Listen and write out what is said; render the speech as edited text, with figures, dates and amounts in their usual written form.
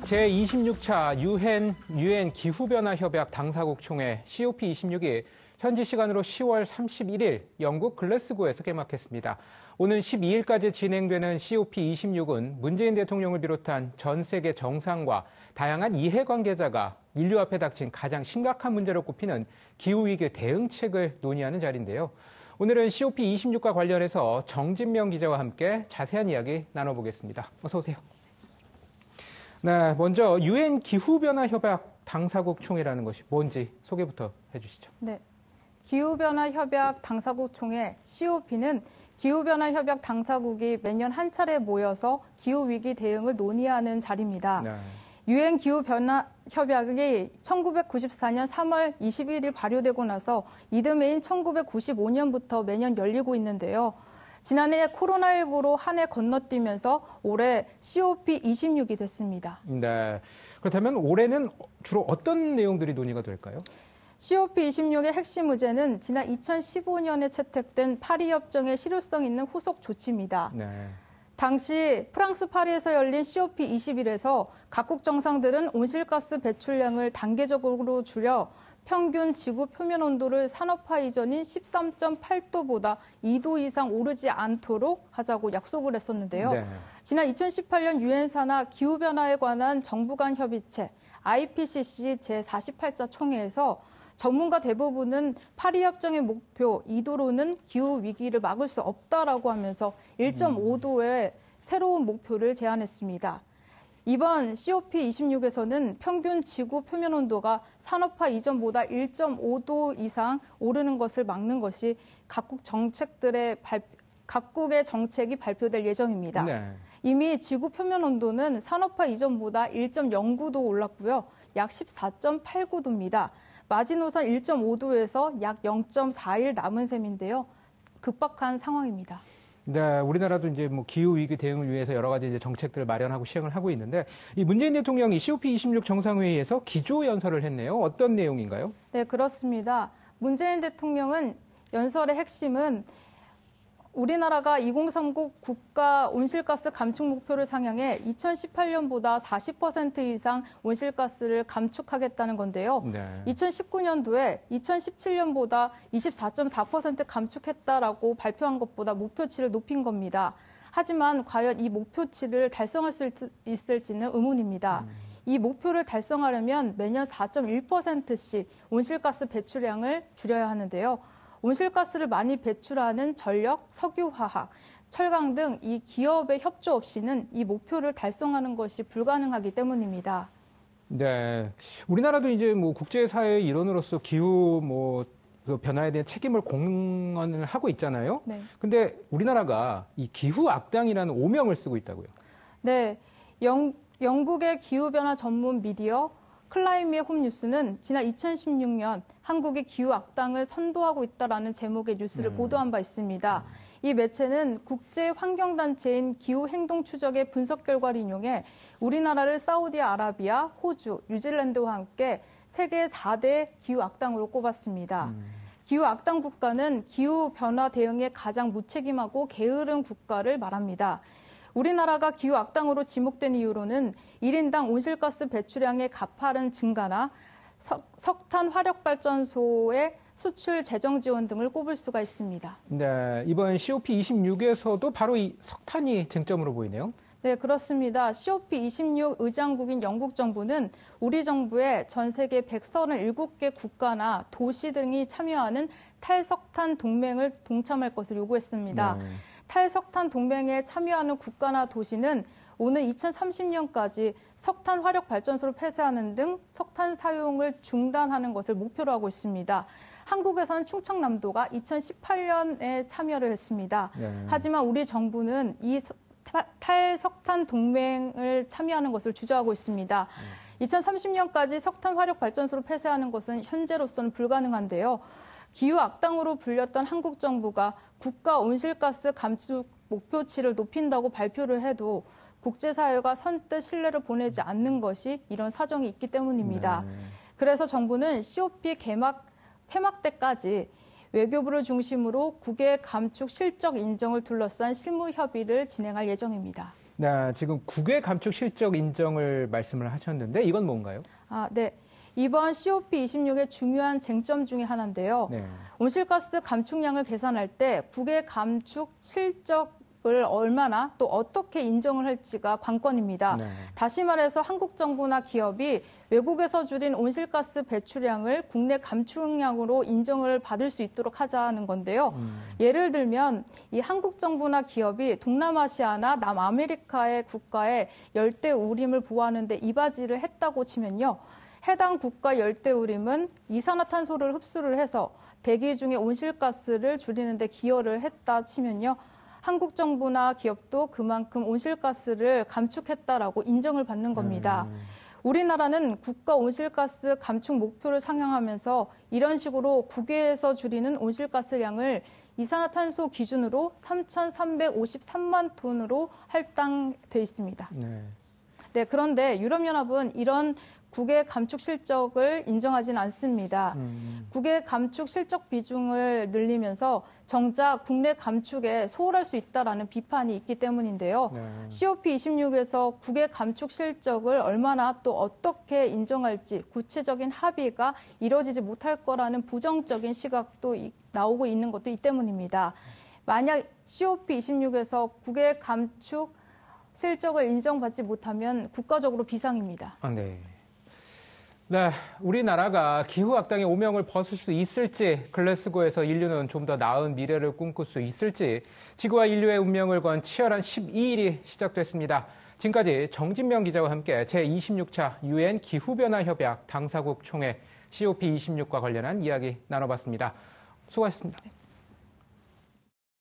제26차 유엔 기후변화 협약 당사국 총회 COP26이 현지 시간으로 10월 31일 영국 글래스고에서 개막했습니다. 오는 12일까지 진행되는 COP26은 문재인 대통령을 비롯한 전 세계 정상과 다양한 이해관계자가 인류 앞에 닥친 가장 심각한 문제로 꼽히는 기후위기 대응책을 논의하는 자리인데요. 오늘은 COP26과 관련해서 정진명 기자와 함께 자세한 이야기 나눠보겠습니다. 어서 오세요. 네, 먼저 유엔 기후변화 협약 당사국 총회라는 것이 뭔지 소개부터 해주시죠. 네, 기후변화 협약 당사국 총회 COP는 기후변화 협약 당사국이 매년 한 차례 모여서 기후위기 대응을 논의하는 자리입니다. 네. 유엔 기후변화 협약이 1994년 3월 21일 발효되고 나서 이듬해인 1995년부터 매년 열리고 있는데요. 지난해 코로나19로 한 해 건너뛰면서 올해 COP26이 됐습니다. 네. 그렇다면 올해는 주로 어떤 내용들이 논의가 될까요? COP26의 핵심 의제는 지난 2015년에 채택된 파리협정의 실효성 있는 후속 조치입니다. 네. 당시 프랑스 파리에서 열린 COP21에서 각국 정상들은 온실가스 배출량을 단계적으로 줄여 평균 지구 표면 온도를 산업화 이전인 13.8도보다 2도 이상 오르지 않도록 하자고 약속을 했었는데요. 네. 지난 2018년 유엔 산하 기후변화에 관한 정부 간 협의체 IPCC 제48차 총회에서 전문가 대부분은 파리협정의 목표 2도로는 기후위기를 막을 수 없다라고 하면서 1.5도의 새로운 목표를 제안했습니다. 이번 COP26에서는 평균 지구 표면 온도가 산업화 이전보다 1.5도 이상 오르는 것을 막는 것이 각국의 정책이 발표될 예정입니다. 네. 이미 지구 표면 온도는 산업화 이전보다 1.09도 올랐고요. 약 14.89도입니다. 마지노선 1.5도에서 약 0.4일 남은 셈인데요. 급박한 상황입니다. 네, 우리나라도 이제 기후 위기 대응을 위해서 여러 가지 이제 정책들을 마련하고 시행을 하고 있는데 이 문재인 대통령이 COP26 정상회의에서 기조 연설을 했네요. 어떤 내용인가요? 네, 그렇습니다. 문재인 대통령은 연설의 핵심은 우리나라가 2030 국가 온실가스 감축 목표를 상향해 2018년보다 40% 이상 온실가스를 감축하겠다는 건데요. 네. 2019년도에 2017년보다 24.4% 감축했다라고 발표한 것보다 목표치를 높인 겁니다. 하지만 과연 이 목표치를 달성할 수 있을지는 의문입니다. 이 목표를 달성하려면 매년 4.1%씩 온실가스 배출량을 줄여야 하는데요. 온실가스를 많이 배출하는 전력, 석유화학, 철강 등 이 기업의 협조 없이는 이 목표를 달성하는 것이 불가능하기 때문입니다. 네, 우리나라도 이제 국제사회의 일원으로서 기후 그 변화에 대한 책임을 공언을 하고 있잖아요. 네. 근데 우리나라가 이 기후 악당이라는 오명을 쓰고 있다고요. 네, 영국의 기후변화 전문 미디어 클라이미의 홈뉴스는 지난 2016년 한국이 기후 악당을 선도하고 있다라는 제목의 뉴스를 보도한 바 있습니다. 이 매체는 국제환경단체인 기후행동추적의 분석 결과를 인용해 우리나라를 사우디아라비아, 호주, 뉴질랜드와 함께 세계 4대 기후 악당으로 꼽았습니다. 기후 악당 국가는 기후 변화 대응에 가장 무책임하고 게으른 국가를 말합니다. 우리나라가 기후 악당으로 지목된 이유로는 1인당 온실가스 배출량의 가파른 증가나 석탄 화력발전소의 수출 재정 지원 등을 꼽을 수가 있습니다. 네, 이번 COP26에서도 바로 이 석탄이 쟁점으로 보이네요. 네, 그렇습니다. COP26 의장국인 영국 정부는 우리 정부에 전 세계 137개 국가나 도시 등이 참여하는 탈석탄 동맹을 동참할 것을 요구했습니다. 네. 탈석탄 동맹에 참여하는 국가나 도시는 오는 2030년까지 석탄 화력 발전소를 폐쇄하는 등 석탄 사용을 중단하는 것을 목표로 하고 있습니다. 한국에서는 충청남도가 2018년에 참여를 했습니다. 네. 하지만 우리 정부는 이 탈석탄 동맹을 참여하는 것을 주저하고 있습니다. 2030년까지 석탄 화력 발전소를 폐쇄하는 것은 현재로서는 불가능한데요. 기후 악당으로 불렸던 한국 정부가 국가 온실가스 감축 목표치를 높인다고 발표를 해도 국제사회가 선뜻 신뢰를 보내지 않는 것이 이런 사정이 있기 때문입니다. 그래서 정부는 COP 폐막 때까지 외교부를 중심으로 국외 감축 실적 인정을 둘러싼 실무 협의를 진행할 예정입니다. 네, 지금 국외 감축 실적 인정을 말씀을 하셨는데 이건 뭔가요? 네. 이번 COP26의 중요한 쟁점 중에 하나인데요. 네. 온실가스 감축량을 계산할 때 국외 감축 실적을 얼마나 또 어떻게 인정을 할지가 관건입니다. 네. 다시 말해서 한국 정부나 기업이 외국에서 줄인 온실가스 배출량을 국내 감축량으로 인정을 받을 수 있도록 하자는 건데요. 예를 들면 이 한국 정부나 기업이 동남아시아나 남아메리카의 국가의 열대우림을 보호하는 데 이바지를 했다고 치면요. 해당 국가 열대우림은 이산화탄소를 흡수를 해서 대기 중에 온실가스를 줄이는 데 기여를 했다 치면요. 한국 정부나 기업도 그만큼 온실가스를 감축했다라고 인정을 받는 겁니다. 우리나라는 국가 온실가스 감축 목표를 상향하면서 이런 식으로 국외에서 줄이는 온실가스량을 이산화탄소 기준으로 3,353만 톤으로 할당돼 있습니다. 네, 그런데 유럽연합은 이런 국외 감축 실적을 인정하진 않습니다. 국외 감축 실적 비중을 늘리면서 정작 국내 감축에 소홀할 수 있다라는 비판이 있기 때문인데요. COP26에서 국외 감축 실적을 얼마나 또 어떻게 인정할지 구체적인 합의가 이루어지지 못할 거라는 부정적인 시각도 나오고 있는 것도 이 때문입니다. 만약 COP26에서 국외 감축 실적을 인정받지 못하면 국가적으로 비상입니다. 네, 우리나라가 기후 악당의 오명을 벗을 수 있을지, 글래스고에서 인류는 좀 더 나은 미래를 꿈꿀 수 있을지, 지구와 인류의 운명을 건 치열한 12일이 시작됐습니다. 지금까지 정진명 기자와 함께 제26차 UN 기후변화 협약 당사국 총회 COP26과 관련한 이야기 나눠봤습니다. 수고하셨습니다.